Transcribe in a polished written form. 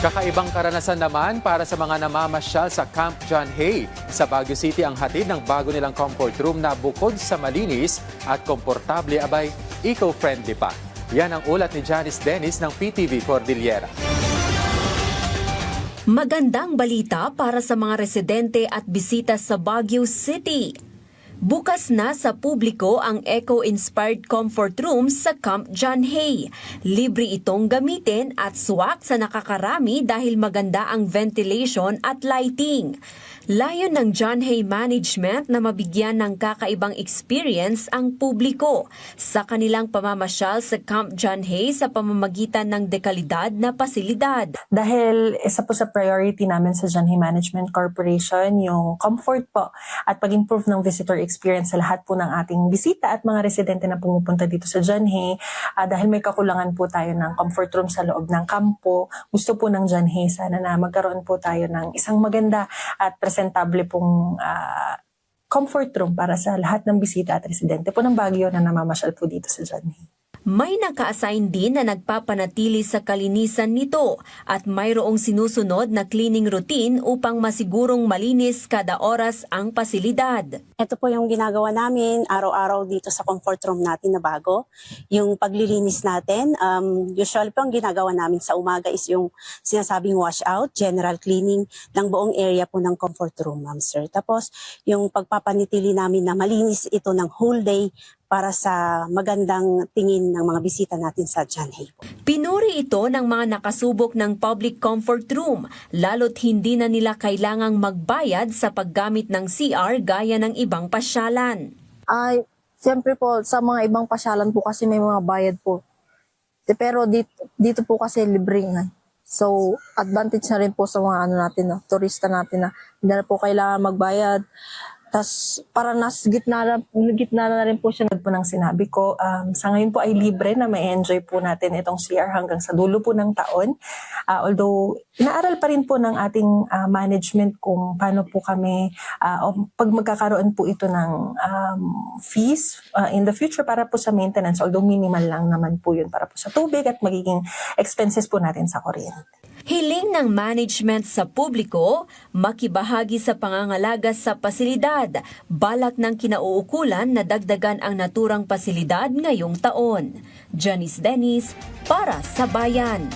Kakaibang karanasan naman para sa mga namamasyal sa Camp John Hay. Sa Baguio City ang hatid ng bago nilang comfort room na bukod sa malinis at komportable abay eco-friendly pa. Yan ang ulat ni Janice Dennis ng PTV Cordillera. Magandang balita para sa mga residente at bisita sa Baguio City. Bukas na sa publiko ang eco-inspired comfort room sa Camp John Hay. Libre itong gamitin at swak sa nakakarami dahil maganda ang ventilation at lighting. Layon ng John Hay Management na mabigyan ng kakaibang experience ang publiko sa kanilang pamamasyal sa Camp John Hay sa pamamagitan ng dekalidad na pasilidad. Dahil isa po sa priority namin sa John Hay Management Corporation yung comfort po at pag-improve ng visitor experience sa lahat po ng ating bisita at mga residente na pumupunta dito sa John Hay. Dahil may kakulangan po tayo ng comfort room sa loob ng kampo, gusto po ng John Hay sana na magkaroon po tayo ng isang maganda at presentable pong comfort room para sa lahat ng bisita at residente po ng Baguio na namamasyal po dito sa John Hay. May naka-assign din na nagpapanatili sa kalinisan nito at mayroong sinusunod na cleaning routine upang masigurong malinis kada oras ang pasilidad. Ito po yung ginagawa namin araw-araw dito sa comfort room natin na bago. Yung paglilinis natin, usually po ang ginagawa namin sa umaga is yung sinasabing wash out, general cleaning ng buong area po ng comfort room, ma'am sir. Tapos yung pagpapanitili namin na malinis ito ng whole day para sa magandang tingin ng mga bisita natin sa John Hay. Pinuri ito ng mga nakasubok ng public comfort room, lalo't hindi na nila kailangang magbayad sa paggamit ng CR gaya ng ibang pasyalan. Siyempre po, sa mga ibang pasyalan po kasi may mga bayad po. Pero dito po kasi libre na. So, advantage na rin po sa mga turista natin na hindi na po kailangan magbayad. Tas para nasa gitna na rin po siya. Po ng sinabi ko, sa ngayon po ay libre na may enjoy po natin itong CR hanggang sa dulo po ng taon. Although, inaaral pa rin po ng ating management kung paano po kami, pag magkakaroon po ito ng fees in the future para po sa maintenance. Although minimal lang naman po yun para po sa tubig at magiging expenses po natin sa kuryente. Hiling ng management sa publiko, makibahagi sa pangangalaga sa pasilidad, balak ng kinauukulan na dagdagan ang naturang pasilidad ngayong taon. Janice Dennis para sa Bayan.